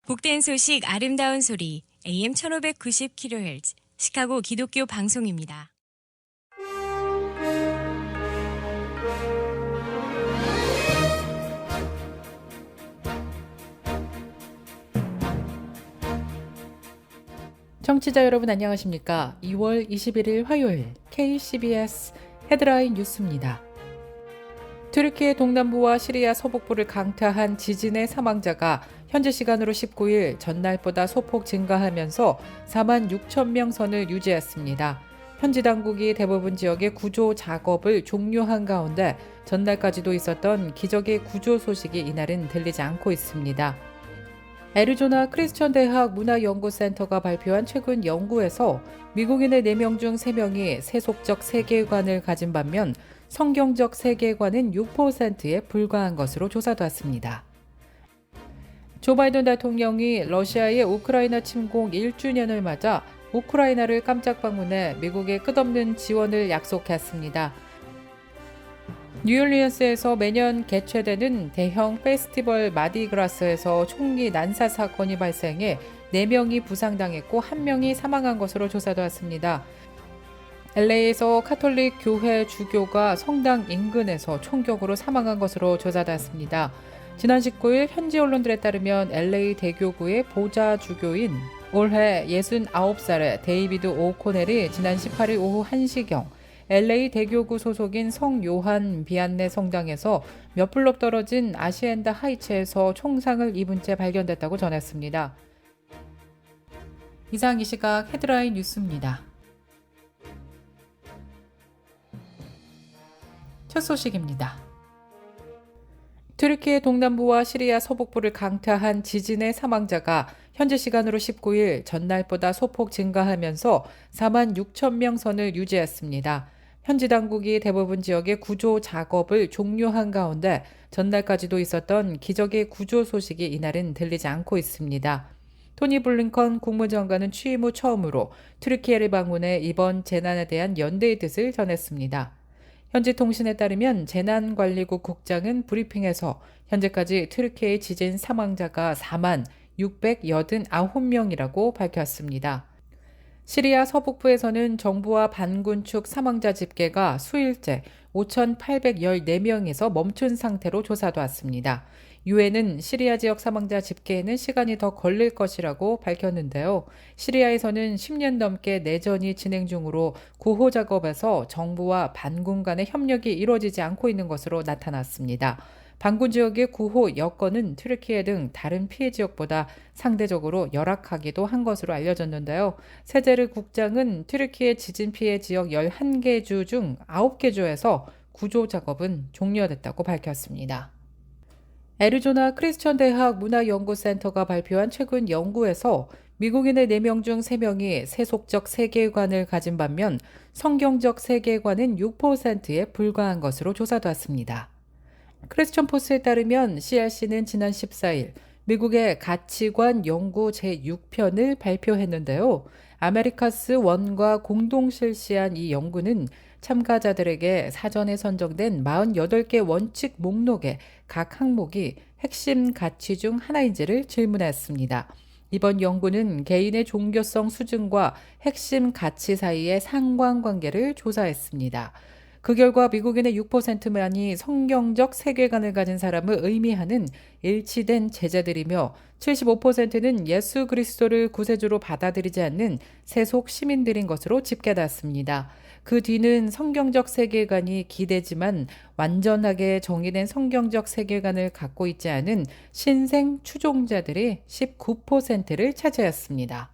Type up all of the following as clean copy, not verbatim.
복된 소식 아름다운 소리 AM 1590kHz 시카고 기독교 방송입니다. 청취자 여러분 안녕하십니까? 2월 21일 화요일 KCBS 헤드라인 뉴스입니다. 튀르키예 동남부와 시리아 서북부를 강타한 지진의 사망자가 현지 시간으로 19일 전날보다 소폭 증가하면서 4만 6천 명 선을 유지했습니다. 현지 당국이 대부분 지역의 구조 작업을 종료한 가운데 전날까지도 있었던 기적의 구조 소식이 이날은 들리지 않고 있습니다. 애리조나 크리스천 대학 문화연구센터가 발표한 최근 연구에서 미국인의 4명 중 3명이 세속적 세계관을 가진 반면 성경적 세계관은 6%에 불과한 것으로 조사됐습니다. 조 바이든 대통령이 러시아의 우크라이나 침공 1주년을 맞아 우크라이나를 깜짝 방문해 미국의 끝없는 지원을 약속했습니다. 뉴올리언스에서 매년 개최되는 대형 페스티벌 마디그라스에서 총기 난사 사건이 발생해 4명이 부상당했고 1명이 사망한 것으로 조사되었습니다. LA에서 카톨릭 교회 주교가 성당 인근에서 총격으로 사망한 것으로 조사됐습니다. 지난 19일 현지 언론들에 따르면 LA 대교구의 보좌 주교인 올해 69살의 데이비드 오코넬이 지난 18일 오후 1시경 LA 대교구 소속인 성 요한 비안네 성당에서 몇 블록 떨어진 아시엔다 하이츠에서 총상을 입은 채 발견됐다고 전했습니다. 이상 이 시각 헤드라인 뉴스입니다. 첫 소식입니다. 튀르키예 동남부와 시리아 서북부를 강타한 지진의 사망자가 현지 시간으로 19일 전날보다 소폭 증가하면서 4만 6천 명 선을 유지했습니다. 현지 당국이 대부분 지역의 구조 작업을 종료한 가운데 전날까지도 있었던 기적의 구조 소식이 이날은 들리지 않고 있습니다. 토니 블링컨 국무장관은 취임 후 처음으로 튀르키예를 방문해 이번 재난에 대한 연대의 뜻을 전했습니다. 현지 통신에 따르면 재난관리국 국장은 브리핑에서 현재까지 튀르키예의 지진 사망자가 4만 689명이라고 밝혔습니다. 시리아 서북부에서는 정부와 반군 측 사망자 집계가 수일째 5,814명에서 멈춘 상태로 조사됐습니다. 유엔은 시리아 지역 사망자 집계에는 시간이 더 걸릴 것이라고 밝혔는데요. 시리아에서는 10년 넘게 내전이 진행 중으로 구호 작업에서 정부와 반군 간의 협력이 이루어지지 않고 있는 것으로 나타났습니다. 반군 지역의 구호 여건은 튀르키예 등 다른 피해 지역보다 상대적으로 열악하기도 한 것으로 알려졌는데요. 세제르 국장은 튀르키예 지진 피해 지역 11개 주 중 9개 주에서 구조 작업은 종료됐다고 밝혔습니다. 애리조나 크리스천 대학 문화연구센터가 발표한 최근 연구에서 미국인의 4명 중 3명이 세속적 세계관을 가진 반면 성경적 세계관은 6%에 불과한 것으로 조사됐습니다. 크리스천 포스트에 따르면 CRC는 지난 14일 미국의 가치관 연구 제6편을 발표했는데요. 아메리카스 원과 공동 실시한 이 연구는 참가자들에게 사전에 선정된 48개 원칙 목록의 각 항목이 핵심 가치 중 하나인지를 질문했습니다. 이번 연구는 개인의 종교성 수준과 핵심 가치 사이의 상관관계를 조사했습니다. 그 결과 미국인의 6%만이 성경적 세계관을 가진 사람을 의미하는 일치된 제자들이며 75%는 예수 그리스도를 구세주로 받아들이지 않는 세속 시민들인 것으로 집계됐습니다. 그 뒤는 성경적 세계관이 기대지만 완전하게 정의된 성경적 세계관을 갖고 있지 않은 신생 추종자들이 19%를 차지했습니다.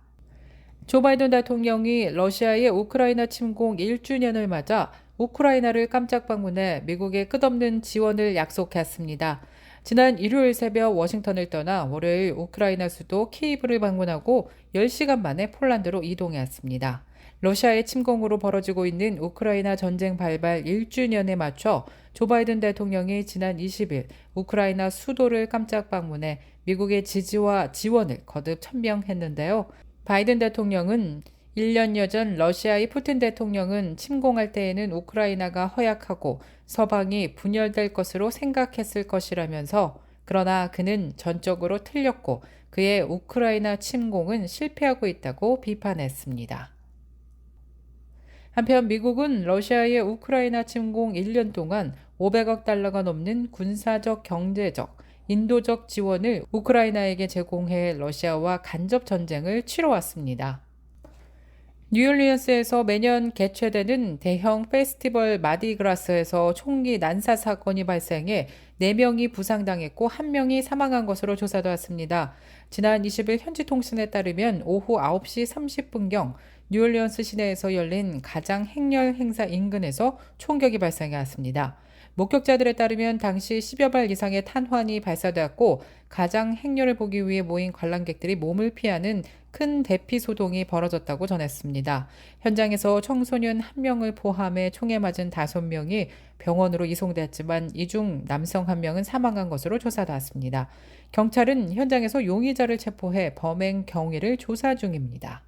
조 바이든 대통령이 러시아의 우크라이나 침공 1주년을 맞아 우크라이나를 깜짝 방문해 미국의 끝없는 지원을 약속했습니다. 지난 일요일 새벽 워싱턴을 떠나 월요일 우크라이나 수도 키이브를 방문하고 10시간 만에 폴란드로 이동했습니다. 러시아의 침공으로 벌어지고 있는 우크라이나 전쟁 발발 1주년에 맞춰 조 바이든 대통령이 지난 20일 우크라이나 수도를 깜짝 방문해 미국의 지지와 지원을 거듭 천명했는데요. 바이든 대통령은 1년여 전 러시아의 푸틴 대통령은 침공할 때에는 우크라이나가 허약하고 서방이 분열될 것으로 생각했을 것이라면서 그러나 그는 전적으로 틀렸고 그의 우크라이나 침공은 실패하고 있다고 비판했습니다. 한편 미국은 러시아의 우크라이나 침공 1년 동안 500억 달러가 넘는 군사적, 경제적, 인도적 지원을 우크라이나에게 제공해 러시아와 간접 전쟁을 치러왔습니다. 뉴올리언스에서 매년 개최되는 대형 페스티벌 마디그라스에서 총기 난사 사건이 발생해 4명이 부상당했고 1명이 사망한 것으로 조사되었습니다. 지난 20일 현지 통신에 따르면 오후 9시 30분경 뉴올리언스 시내에서 열린 가장 행렬 행사 인근에서 총격이 발생했습니다. 목격자들에 따르면 당시 10여 발 이상의 탄환이 발사되었고 가장 행렬을 보기 위해 모인 관람객들이 몸을 피하는 큰 대피 소동이 벌어졌다고 전했습니다. 현장에서 청소년 1명을 포함해 총에 맞은 5명이 병원으로 이송됐지만 이 중 남성 1명은 사망한 것으로 조사되었습니다. 경찰은 현장에서 용의자를 체포해 범행 경위를 조사 중입니다.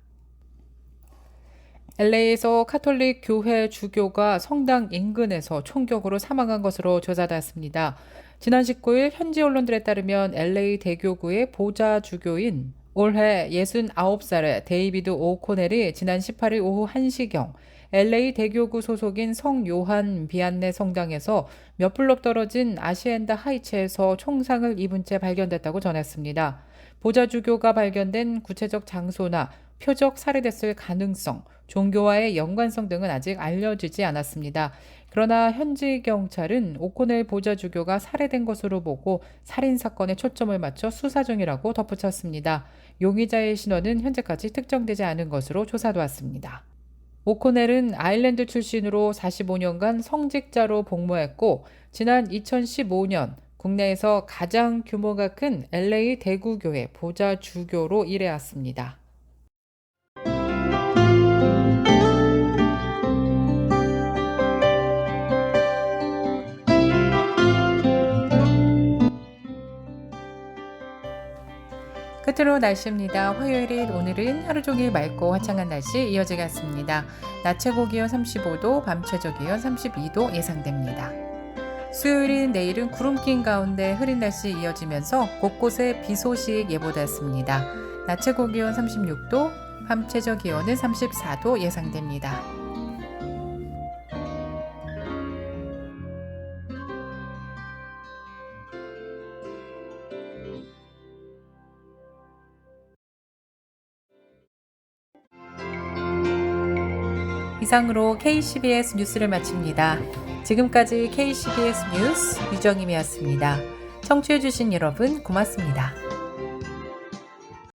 LA에서 카톨릭 교회 주교가 성당 인근에서 총격으로 사망한 것으로 조사됐습니다. 지난 19일 현지 언론들에 따르면 LA 대교구의 보좌 주교인 올해 69살의 데이비드 오코넬이 지난 18일 오후 1시경 LA 대교구 소속인 성 요한 비안네 성당에서 몇 블록 떨어진 아시엔다 하이츠에서 총상을 입은 채 발견됐다고 전했습니다. 보좌 주교가 발견된 구체적 장소나 표적 살해됐을 가능성, 종교와의 연관성 등은 아직 알려지지 않았습니다. 그러나 현지 경찰은 오코넬 보좌 주교가 살해된 것으로 보고 살인 사건에 초점을 맞춰 수사 중이라고 덧붙였습니다. 용의자의 신원은 현재까지 특정되지 않은 것으로 조사되었습니다. 오코넬은 아일랜드 출신으로 45년간 성직자로 복무했고 지난 2015년 국내에서 가장 규모가 큰 LA 대구교회 보좌 주교로 일해왔습니다. 끝으로 날씨입니다. 화요일인 오늘은 하루 종일 맑고 화창한 날씨 이어지겠습니다. 낮 최고 기온 35도, 밤 최저 기온 32도 예상됩니다. 수요일인 내일은 구름 낀 가운데 흐린 날씨 이어지면서 곳곳에 비 소식 예보됐습니다. 낮 최고 기온 36도, 밤 최저 기온은 34도 예상됩니다. 이상으로 KCBS 뉴스를 마칩니다. 지금까지 KCBS 뉴스 유정임이었습니다. 청취해주신 여러분 고맙습니다.